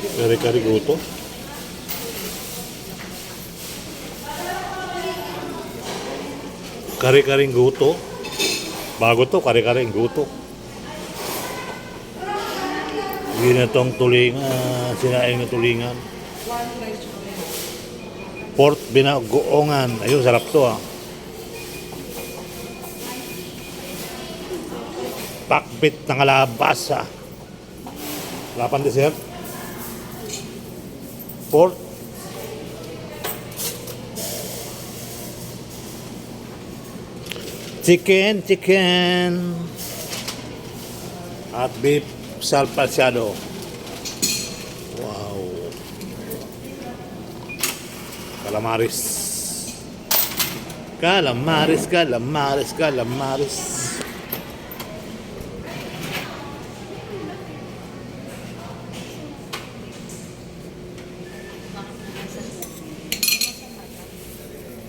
Kari-kari goto. Kari-karing goto. Bago to, kari-karing goto. Ginatong tulingan, sinaing na tulingan. Pork binagoongan. Ayun, sarap to ah. Pakbit ng alabasa. Wala pang dessert. Pork. Chicken. At beef salpasado. Wow. Calamares.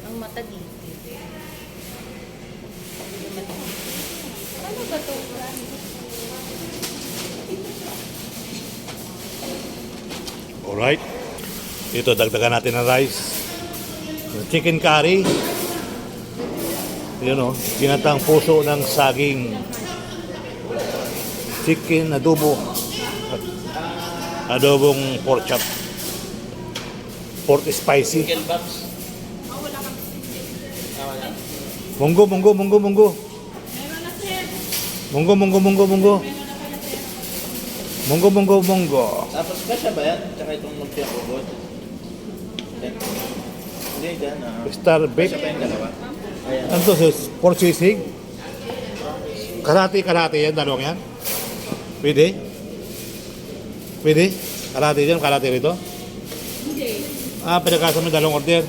Ang mata dito. Ano ba ito? Alright. Ito, dagdagan natin ng rice. Chicken curry. Yun o, ginatang puso ng saging. Chicken adobo. Adobong pork chop. Pork spicy. Chicken box. Munggo. Tapos kasya ba yan? Tsaka itong lumpiang ubod? Hindi, dyan. Star Kasya bake. ba yung dalawa? Ayan. Ano to, sis? Pork sisig? Kalahati yan, dalawang yan? Pwede? Kalahati dyan, kalahati rito? Hindi. Pinagkasama yung dalawang order.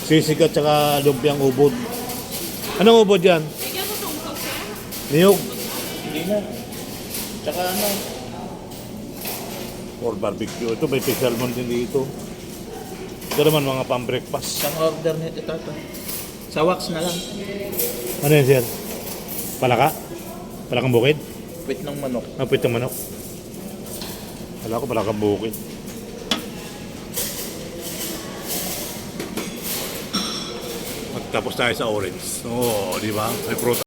Sisig at saka lumpiang ubod. Anong ubod yan? Niyog. Hindi na. Tsaka ano? Or barbecue. Ito may fish salmon din dito. Ito naman mga pang-breakfast. Isang order nito ito. Sa wax na lang. Ano yan, sir? Palaka? Palakang bukid? Wait ng manok. Napit ng manok. Wala ko palakang bukid. Magtapos tayo sa orange. Oo, di ba? May prutas.